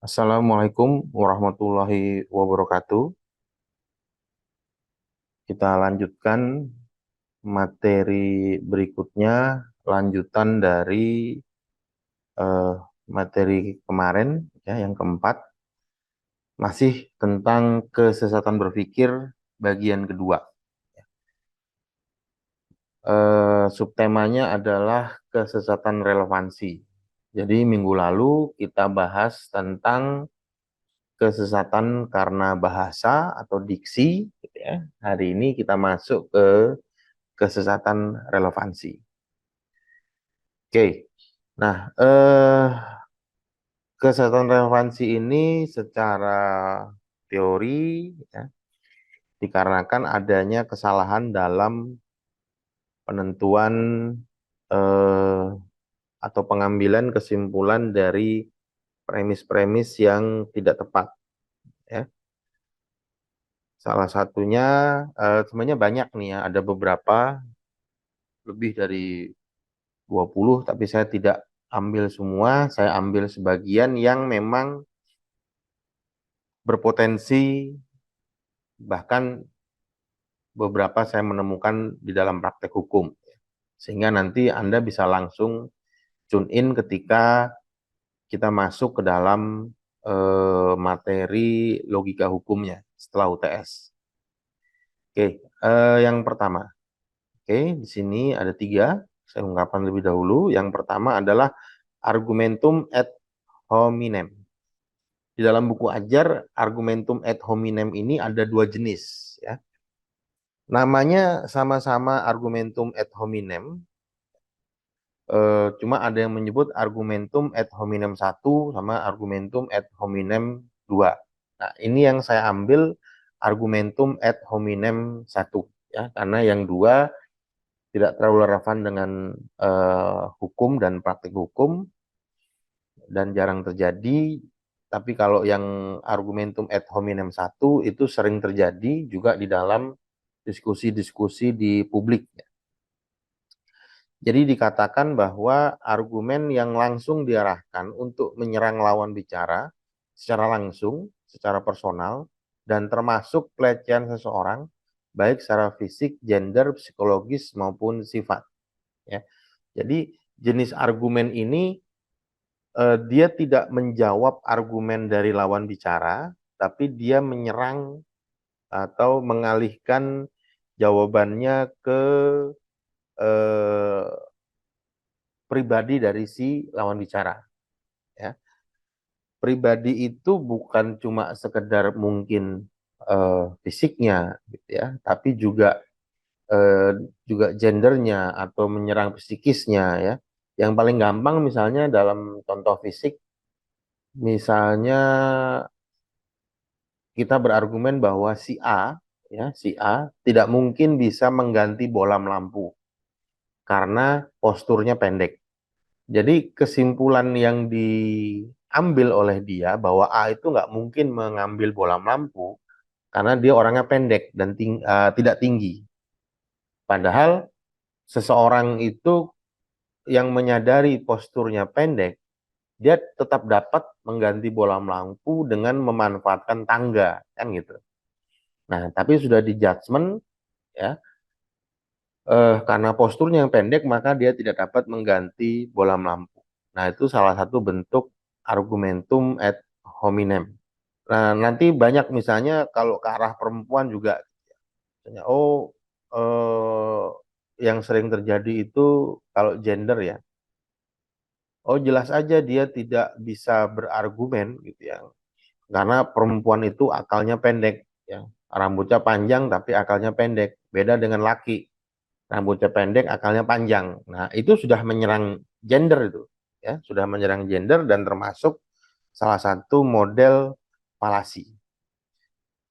Assalamualaikum warahmatullahi wabarakatuh. Kita lanjutkan materi berikutnya, lanjutan dari eh, materi kemarin, ya, yang keempat, masih tentang kesesatan berpikir bagian kedua. Subtemanya adalah kesesatan relevansi. Jadi minggu lalu kita bahas tentang kesesatan karena bahasa atau diksi, gitu ya. Hari ini kita masuk ke kesesatan relevansi. Oke, nah kesesatan relevansi ini secara teori, ya, dikarenakan adanya kesalahan dalam penentuan eh, atau pengambilan kesimpulan dari premis-premis yang tidak tepat. Ya. Salah satunya sebenarnya banyak nih ya, ada beberapa lebih dari 20, tapi saya tidak ambil semua, saya ambil sebagian yang memang berpotensi, bahkan beberapa saya menemukan di dalam praktek hukum. Sehingga nanti Anda bisa langsung tune in ketika kita masuk ke dalam materi logika hukumnya setelah UTS. Oke, yang pertama. Oke, di sini ada tiga. Saya ungkapkan lebih dahulu. Yang pertama adalah argumentum ad hominem. Di dalam buku ajar, argumentum ad hominem ini ada dua jenis, ya. Namanya sama-sama argumentum ad hominem, cuma ada yang menyebut argumentum ad hominem satu sama argumentum ad hominem 2. Nah, ini yang saya ambil argumentum ad hominem satu, ya, karena yang dua tidak terlalu relevan dengan hukum dan praktik hukum dan jarang terjadi. Tapi kalau yang argumentum ad hominem satu itu sering terjadi juga di dalam diskusi-diskusi di publik. Jadi dikatakan bahwa argumen yang langsung diarahkan untuk menyerang lawan bicara secara langsung, secara personal, dan termasuk pelecehan seseorang, baik secara fisik, gender, psikologis, maupun sifat. Ya. Jadi jenis argumen ini dia tidak menjawab argumen dari lawan bicara, tapi dia menyerang atau mengalihkan jawabannya ke eh, pribadi dari si lawan bicara. Ya. Pribadi itu bukan cuma sekedar mungkin fisiknya, gitu ya, tapi eh, juga gendernya atau menyerang psikisnya, ya. Yang paling gampang misalnya dalam contoh fisik, misalnya kita berargumen bahwa si A, ya, si A tidak mungkin bisa mengganti bolam lampu karena posturnya pendek. Jadi kesimpulan yang diambil oleh dia bahwa A itu nggak mungkin mengambil bolam lampu karena dia orangnya pendek dan tidak tinggi. Padahal seseorang itu yang menyadari posturnya pendek, dia tetap dapat mengganti bolam lampu dengan memanfaatkan tangga, kan gitu. Nah, tapi sudah di judgement, ya, karena posturnya yang pendek maka dia tidak dapat mengganti bolam lampu. Nah, itu salah satu bentuk argumentum ad hominem. Nah, nanti banyak misalnya kalau ke arah perempuan juga, misalnya, oh, yang sering terjadi itu kalau gender, ya, oh jelas aja dia tidak bisa berargumen, gitu ya, karena perempuan itu akalnya pendek, ya, rambutnya panjang tapi akalnya pendek, beda dengan laki, rambutnya pendek, akalnya panjang. Nah, itu sudah menyerang gender itu, ya, sudah menyerang gender dan termasuk salah satu model falasi.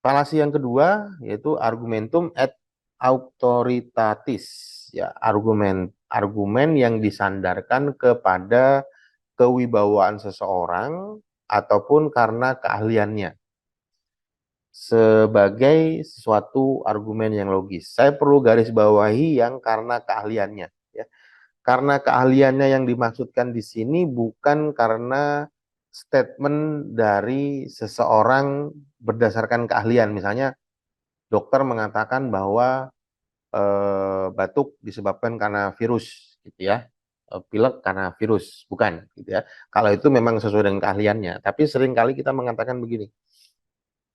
Falasi yang kedua yaitu argumentum ad authoritatis, ya, argumen yang disandarkan kepada kewibawaan seseorang ataupun karena keahliannya sebagai sesuatu argumen yang logis. Saya perlu garis bawahi yang karena keahliannya, ya. Karena keahliannya yang dimaksudkan di sini bukan karena statement dari seseorang berdasarkan keahlian. Misalnya dokter mengatakan bahwa batuk disebabkan karena virus, gitu ya. Pilek karena virus, bukan, gitu ya. Kalau itu memang sesuai dengan keahliannya. Tapi seringkali kita mengatakan begini,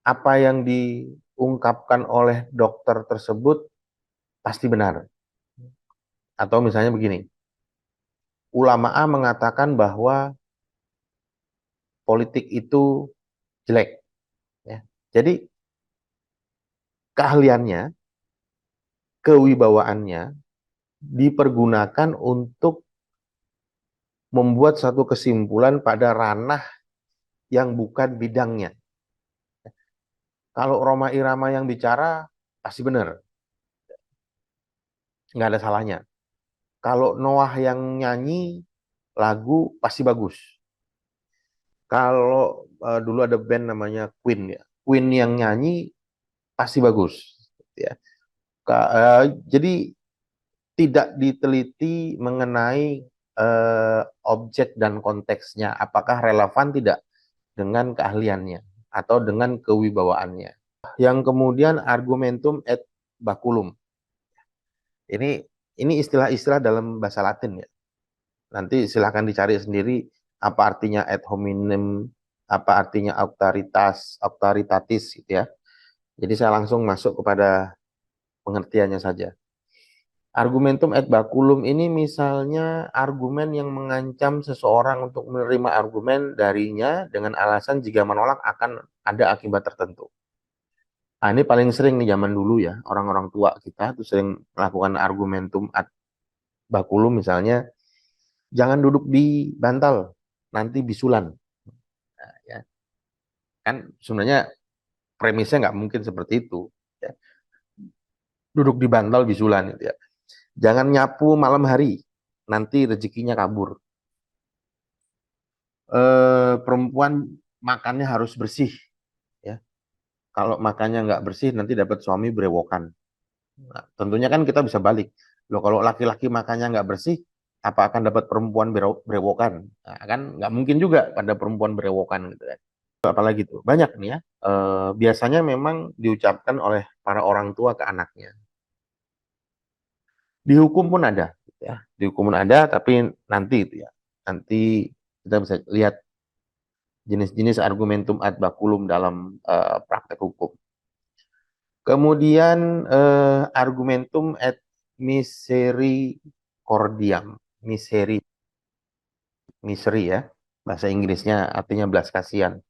apa yang diungkapkan oleh dokter tersebut pasti benar. Atau misalnya begini, ulama A mengatakan bahwa politik itu jelek, ya. Jadi keahliannya, kewibawaannya dipergunakan untuk membuat satu kesimpulan pada ranah yang bukan bidangnya. Kalau Roma Irama yang bicara pasti benar, nggak ada salahnya. Kalau Noah yang nyanyi lagu pasti bagus. Kalau dulu ada band namanya Queen, ya, Queen yang nyanyi pasti bagus, ya. Jadi tidak diteliti mengenai objek dan konteksnya, apakah relevan tidak dengan keahliannya atau dengan kewibawaannya. Yang kemudian argumentum et baculum. Ini istilah-istilah dalam bahasa Latin, ya. Nanti silahkan dicari sendiri apa artinya ad hominem, apa artinya autoritas, autoritatis, gitu ya. Jadi saya langsung masuk kepada pengertiannya saja. Argumentum et baculum ini misalnya argumen yang mengancam seseorang untuk menerima argumen darinya dengan alasan jika menolak akan ada akibat tertentu. Nah, ini paling sering nih zaman dulu, ya, orang-orang tua kita tuh sering melakukan argumentum ad baculum, misalnya jangan duduk di bantal, nanti bisulan. Nah, ya. Kan sebenarnya premisnya nggak mungkin seperti itu, ya. Duduk di bantal bisulan, gitu ya. Jangan nyapu malam hari, nanti rezekinya kabur. Perempuan makannya harus bersih, ya. Kalau makannya nggak bersih nanti dapat suami berewokan. Nah, tentunya kan kita bisa balik. Loh, kalau laki-laki makannya nggak bersih, apa akan dapat perempuan berewokan? Nah, kan nggak mungkin juga pada perempuan berewokan, gitu kan. Apalagi tuh banyak nih, ya. Biasanya memang diucapkan oleh para orang tua ke anaknya. Di hukum pun ada, gitu ya. Di hukum pun ada, tapi nanti itu, ya. Nanti kita bisa lihat jenis-jenis argumentum ad baculum dalam praktek hukum. Kemudian argumentum et misericordiam, misery, ya, bahasa Inggrisnya artinya belas kasihan.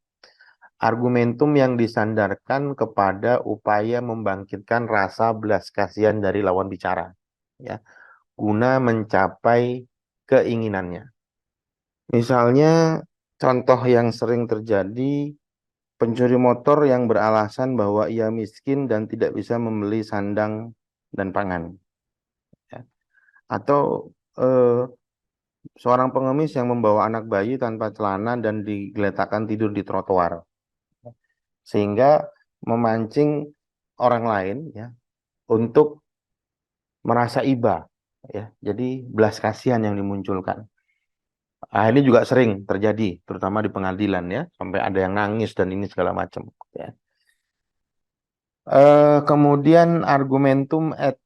Argumentum yang disandarkan kepada upaya membangkitkan rasa belas kasihan dari lawan bicara, ya, guna mencapai keinginannya. Misalnya contoh yang sering terjadi, pencuri motor yang beralasan bahwa ia miskin dan tidak bisa membeli sandang dan pangan, ya. Atau eh, seorang pengemis yang membawa anak bayi tanpa celana dan digeletakkan tidur di trotoar, sehingga memancing orang lain, ya, untuk merasa iba, ya. Jadi belas kasihan yang dimunculkan. Ini juga sering terjadi, terutama di pengadilan, ya, sampai ada yang nangis dan ini segala macam, ya. Kemudian argumentum et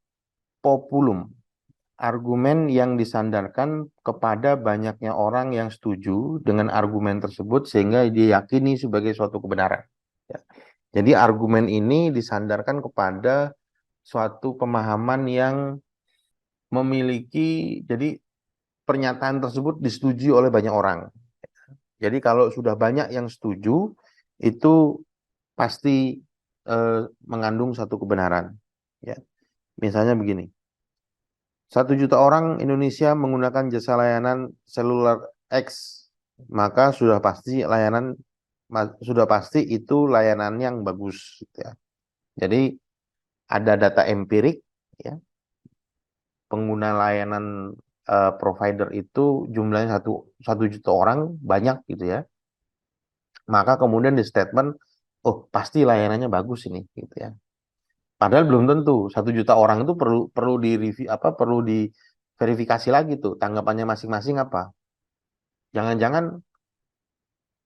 populum, argumen yang disandarkan kepada banyaknya orang yang setuju dengan argumen tersebut sehingga diyakini sebagai suatu kebenaran, ya. Jadi argumen ini disandarkan kepada suatu pemahaman yang memiliki, jadi pernyataan tersebut disetujui oleh banyak orang. Jadi kalau sudah banyak yang setuju, itu pasti mengandung satu kebenaran, ya. Misalnya begini, 1 juta orang Indonesia menggunakan jasa layanan seluler X, maka sudah pasti itu layanan yang bagus, gitu ya. Jadi ada data empirik, ya, pengguna layanan provider itu jumlahnya 1 juta orang, banyak, gitu ya. Maka kemudian di statement, oh pasti layanannya bagus ini, gitu ya. Padahal belum tentu. 1 juta orang itu perlu perlu di review, apa, perlu diverifikasi lagi tuh tanggapannya masing-masing apa. Jangan-jangan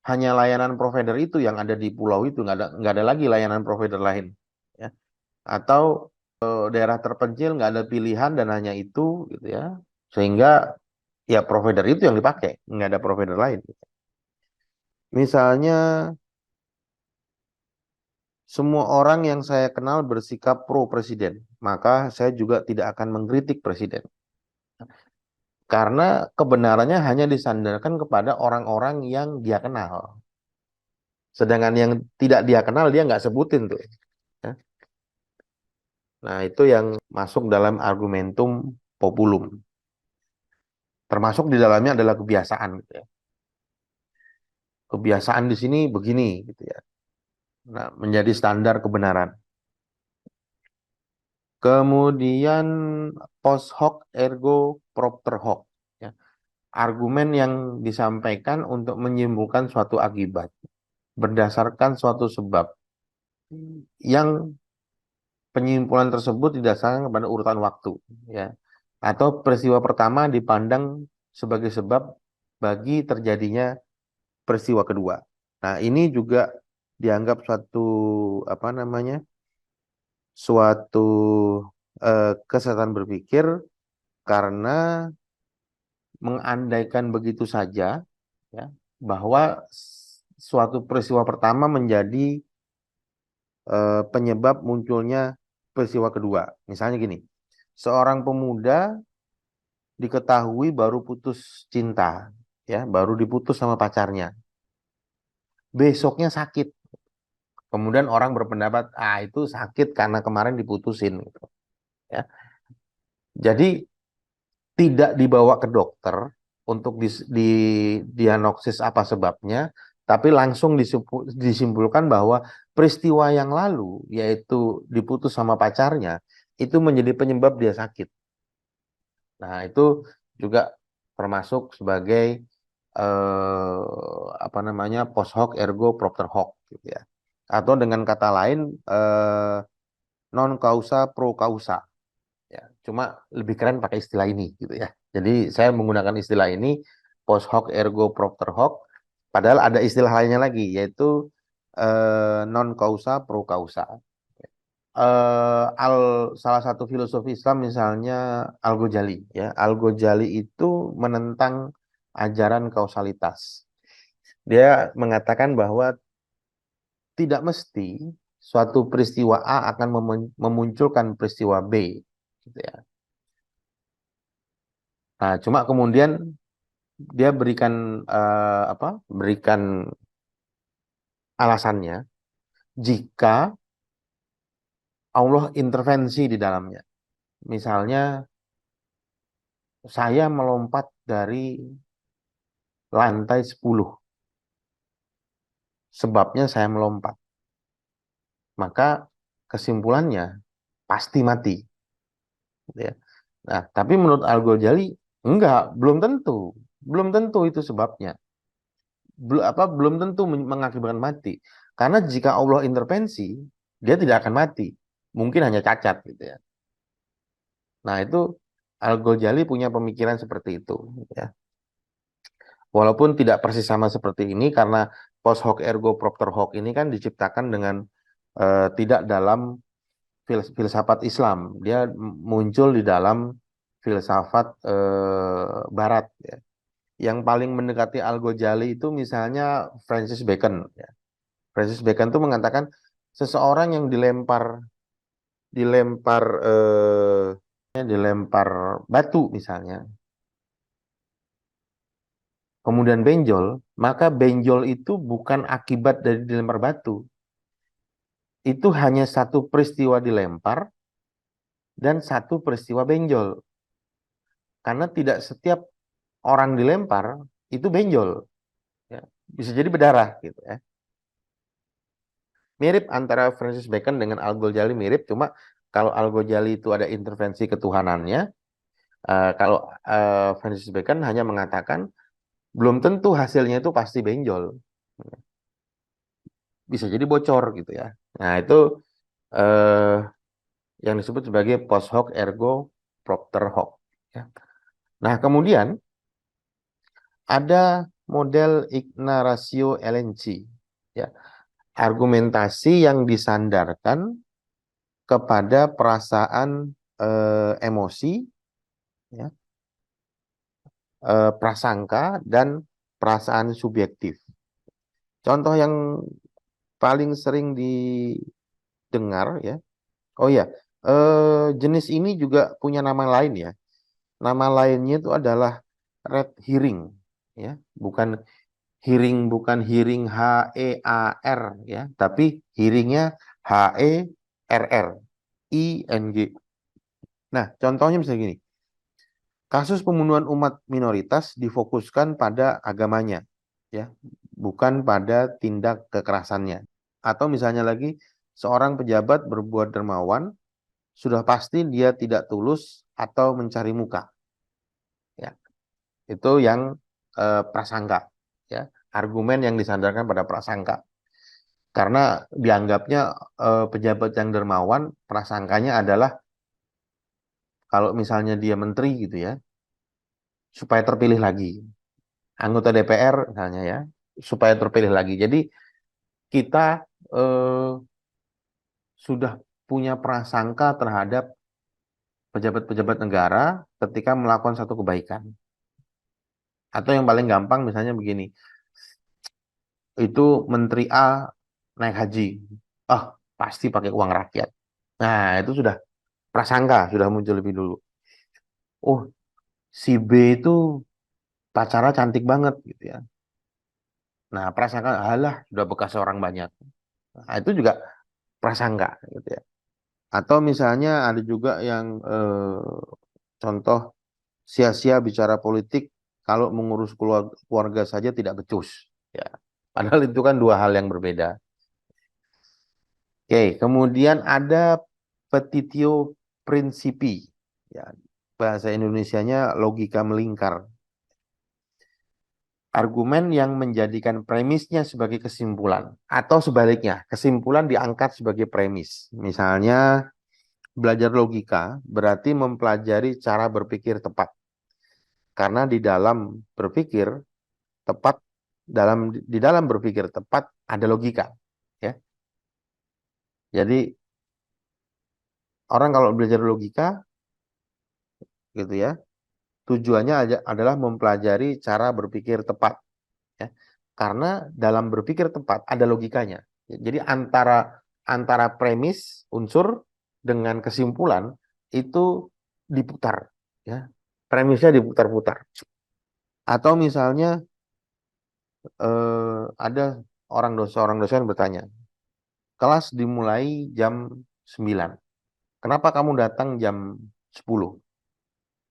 hanya layanan provider itu yang ada di pulau itu, nggak ada lagi layanan provider lain, ya. Atau daerah terpencil nggak ada pilihan dan hanya itu, gitu ya, sehingga ya provider itu yang dipakai, nggak ada provider lain. Misalnya semua orang yang saya kenal bersikap pro presiden, maka saya juga tidak akan mengkritik presiden. Karena kebenarannya hanya disandarkan kepada orang-orang yang dia kenal. Sedangkan yang tidak dia kenal, dia nggak sebutin tuh, ya. Nah, itu yang masuk dalam argumentum populum. Termasuk di dalamnya adalah kebiasaan, gitu ya. Kebiasaan di sini begini, gitu ya. Nah, menjadi standar kebenaran. Kemudian post hoc ergo propter hoc, ya. Argumen yang disampaikan untuk menyimpulkan suatu akibat berdasarkan suatu sebab yang penyimpulan tersebut didasarkan kepada urutan waktu, ya. Atau peristiwa pertama dipandang sebagai sebab bagi terjadinya peristiwa kedua. Nah, ini juga dianggap suatu apa namanya? Suatu kesesatan berpikir karena mengandaikan begitu saja, ya, bahwa suatu peristiwa pertama menjadi penyebab munculnya peristiwa kedua. Misalnya gini, seorang pemuda diketahui baru putus cinta, ya, baru diputus sama pacarnya. Besoknya sakit. Kemudian orang berpendapat, ah itu sakit karena kemarin diputusin, gitu, ya. Jadi tidak dibawa ke dokter untuk didiagnosis apa sebabnya, tapi langsung disimpulkan bahwa peristiwa yang lalu, yaitu diputus sama pacarnya, itu menjadi penyebab dia sakit. Nah, itu juga termasuk sebagai apa namanya, post hoc ergo propter hoc, gitu ya. Atau dengan kata lain non causa pro causa, ya. Cuma lebih keren pakai istilah ini, gitu ya. Jadi saya menggunakan istilah ini post hoc ergo propter hoc, padahal ada istilah lainnya lagi, yaitu non causa pro causa. Al Salah satu filosofi Islam misalnya Al-Ghazali, ya. Al-Ghazali itu menentang ajaran kausalitas. Dia mengatakan bahwa tidak mesti suatu peristiwa A akan memunculkan peristiwa B, gitu ya. Nah, cuma kemudian dia berikan alasannya jika Allah intervensi di dalamnya. Misalnya saya melompat dari lantai 10. Sebabnya saya melompat. Maka kesimpulannya pasti mati, gitu ya. Nah, tapi menurut Al-Ghazali enggak, belum tentu. Belum tentu itu sebabnya. Belum tentu mengakibatkan mati. Karena jika Allah intervensi, dia tidak akan mati. Mungkin hanya cacat, gitu ya. Nah, itu Al-Ghazali punya pemikiran seperti itu, ya. Walaupun tidak persis sama seperti ini karena post hoc ergo propter hoc ini kan diciptakan dengan tidak dalam filsafat Islam. Dia muncul di dalam filsafat Barat, ya. Yang paling mendekati Al-Ghazali itu misalnya Francis Bacon, ya. Francis Bacon itu mengatakan seseorang yang dilempar dilempar batu misalnya, kemudian benjol, maka benjol itu bukan akibat dari dilempar batu. Itu hanya satu peristiwa dilempar dan satu peristiwa benjol. Karena tidak setiap orang dilempar itu benjol, ya. Bisa jadi berdarah, gitu ya. Mirip antara Francis Bacon dengan Al-Ghazali, mirip, cuma kalau Al-Ghazali itu ada intervensi ketuhanannya, kalau Francis Bacon hanya mengatakan belum tentu hasilnya itu pasti benjol, bisa jadi bocor, gitu ya. Nah, itu eh, yang disebut sebagai post hoc ergo propter hoc, ya. Nah, kemudian ada model Ignacio Elenchi, ya. Argumentasi yang disandarkan kepada perasaan, emosi, ya, prasangka dan perasaan subjektif. Contoh yang paling sering didengar, ya. Oh ya, jenis ini juga punya nama lain, ya. Nama lainnya itu adalah red herring, ya. Bukan hearing HEAR, ya, tapi hearingnya HERRING. Nah, contohnya misalnya gini. Kasus pembunuhan umat minoritas difokuskan pada agamanya, ya, bukan pada tindak kekerasannya. Atau misalnya lagi, seorang pejabat berbuat dermawan, sudah pasti dia tidak tulus atau mencari muka, ya. Itu yang prasangka, ya, argumen yang disandarkan pada prasangka. Karena dianggapnya pejabat yang dermawan, prasangkanya adalah kalau misalnya dia menteri gitu, ya, supaya terpilih lagi. Anggota DPR misalnya, ya, supaya terpilih lagi. Jadi kita eh, sudah punya prasangka terhadap pejabat-pejabat negara ketika melakukan satu kebaikan. Atau yang paling gampang misalnya begini, itu Menteri A naik haji, ah, pasti pakai uang rakyat. Nah, itu sudah prasangka, sudah muncul lebih dulu. Oh, si B itu pacara cantik banget gitu, ya. Nah, prasangka, alah, sudah bekas orang banyak. Nah, itu juga prasangka gitu, ya. Atau misalnya ada juga yang contoh sia-sia bicara politik kalau mengurus keluarga saja tidak becus. Ya, padahal itu kan dua hal yang berbeda. Oke, kemudian ada petitio principii. Ya, bahasa Indonesianya logika melingkar. Argumen yang menjadikan premisnya sebagai kesimpulan. Atau sebaliknya, kesimpulan diangkat sebagai premis. Misalnya, belajar logika berarti mempelajari cara berpikir tepat. Karena berpikir tepat di dalam berpikir tepat ada logika, ya. Jadi orang kalau belajar logika gitu, ya, tujuannya adalah mempelajari cara berpikir tepat, ya. Karena dalam berpikir tepat ada logikanya. Jadi antara antara premis unsur dengan kesimpulan itu diputar, ya. Premisnya diputar-putar. Atau misalnya ada seorang dosen bertanya, kelas dimulai jam 9. Kenapa kamu datang jam 10?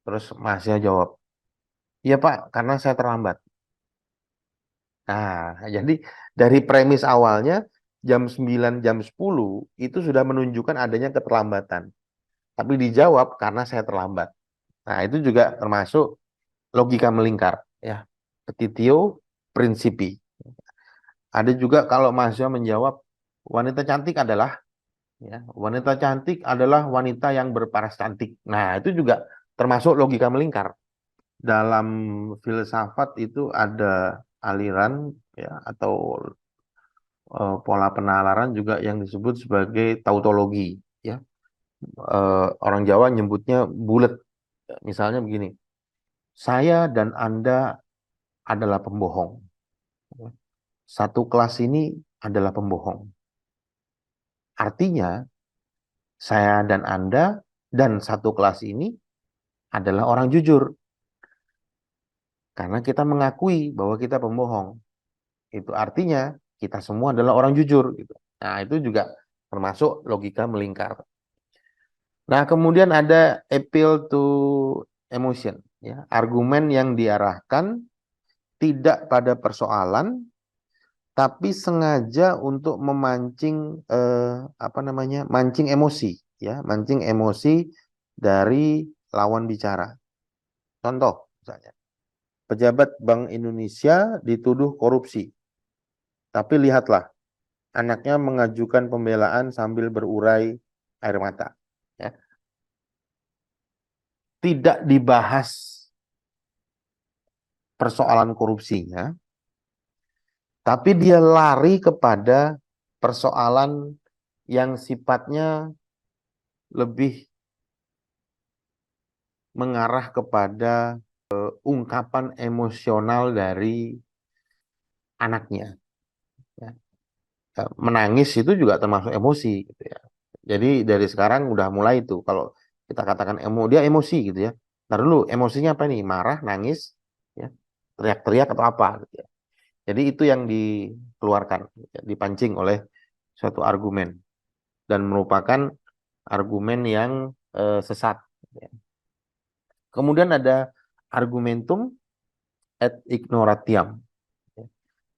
Terus mahasiswa jawab, iya Pak, karena saya terlambat. Nah, jadi dari premis awalnya jam 9, jam 10 itu sudah menunjukkan adanya keterlambatan. Tapi dijawab karena saya terlambat. Nah, itu juga termasuk logika melingkar, ya. Petitio principii. Ada juga kalau mahasiswa menjawab, wanita cantik adalah, ya, wanita cantik adalah wanita yang berparas cantik. Nah, itu juga termasuk logika melingkar. Dalam filsafat itu ada aliran, ya, atau pola penalaran juga yang disebut sebagai tautologi, ya. Orang Jawa nyebutnya bulet. Misalnya begini, saya dan Anda adalah pembohong. Satu kelas ini adalah pembohong. Artinya, saya dan Anda dan satu kelas ini adalah orang jujur. Karena kita mengakui bahwa kita pembohong. Itu artinya kita semua adalah orang jujur gitu. Nah, itu juga termasuk logika melingkar. Nah, kemudian ada appeal to emotion, ya. Argumen yang diarahkan tidak pada persoalan tapi sengaja untuk memancing apa namanya? Mancing emosi, ya, mancing emosi dari lawan bicara. Contoh misalnya, pejabat Bank Indonesia dituduh korupsi. Tapi lihatlah, anaknya mengajukan pembelaan sambil berurai air mata. Ya. Tidak dibahas persoalan korupsinya, Tapi dia lari kepada persoalan yang sifatnya lebih mengarah kepada ungkapan emosional dari anaknya. Ya. Menangis itu juga termasuk emosi gitu ya. Jadi dari sekarang udah mulai tuh kalau kita katakan dia emosi gitu ya. Ntar dulu emosinya apa nih? Marah, nangis, ya, teriak-teriak atau apa gitu ya. Jadi itu yang dikeluarkan, ya, dipancing oleh suatu argumen dan merupakan argumen yang sesat. Ya. Kemudian ada argumentum et ignoratiam.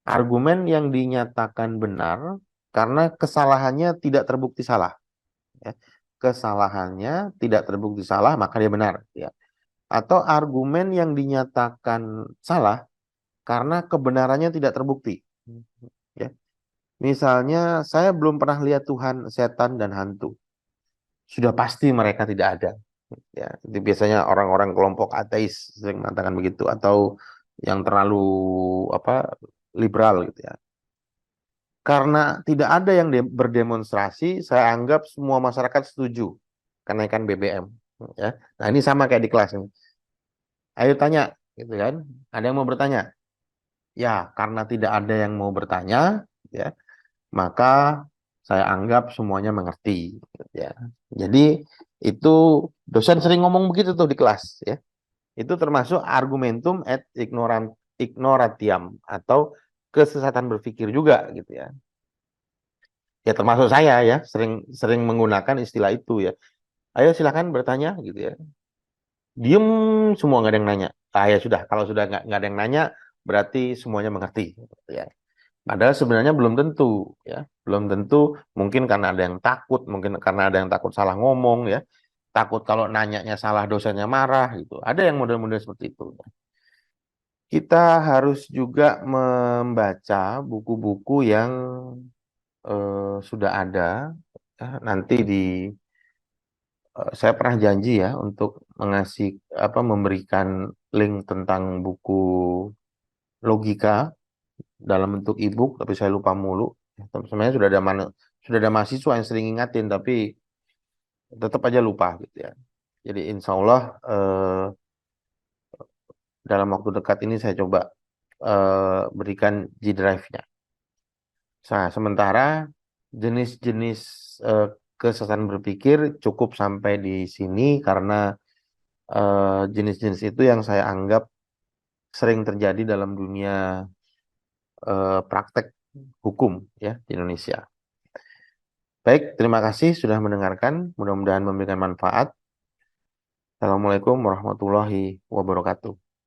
Argumen yang dinyatakan benar karena kesalahannya tidak terbukti salah. Ya. Kesalahannya tidak terbukti salah, maka dia benar. Ya. Atau argumen yang dinyatakan salah karena kebenarannya tidak terbukti. Ya. Misalnya, saya belum pernah lihat Tuhan, setan, dan hantu. Sudah pasti mereka tidak ada. Ya, itu biasanya orang-orang kelompok ateis sering mengatakan begitu, atau yang terlalu apa liberal gitu ya. Karena tidak ada yang berdemonstrasi, saya anggap semua masyarakat setuju kenaikan BBM. Ya. Nah ini sama kayak di kelas ini. Ayo tanya, gitu kan? Ada yang mau bertanya? Ya, karena tidak ada yang mau bertanya, ya, maka saya anggap semuanya mengerti. Gitu ya. Jadi itu dosen sering ngomong begitu tuh di kelas, ya. Itu termasuk argumentum et ignoratiam atau kesesatan berpikir juga, gitu ya. Ya termasuk saya ya, sering sering menggunakan istilah itu ya. Ayo silakan bertanya gitu ya. Diem semua nggak ada yang nanya. Ah ya sudah, kalau sudah nggak ada yang nanya, berarti semuanya mengerti. Gitu ya. Padahal sebenarnya belum tentu ya, belum tentu. Mungkin karena ada yang takut, mungkin karena ada yang takut salah ngomong ya, takut kalau nanyanya salah dosennya marah gitu. Ada yang model-model seperti itu. Kita harus juga membaca buku-buku yang sudah ada. Ya, nanti saya pernah janji ya untuk mengasih memberikan link tentang buku logika dalam bentuk e-book, tapi saya lupa mulu. Ya, sebenarnya sudah ada mahasiswa yang sering ingatin, tapi tetap aja lupa gitu ya. Jadi insya Allah dalam waktu dekat ini saya coba berikan G Drive-nya. Nah, sementara jenis-jenis eh, kesesatan berpikir cukup sampai di sini karena jenis-jenis itu yang saya anggap sering terjadi dalam dunia praktek hukum ya di Indonesia. Baik, terima kasih sudah mendengarkan. Mudah-mudahan memberikan manfaat. Assalamualaikum warahmatullahi wabarakatuh.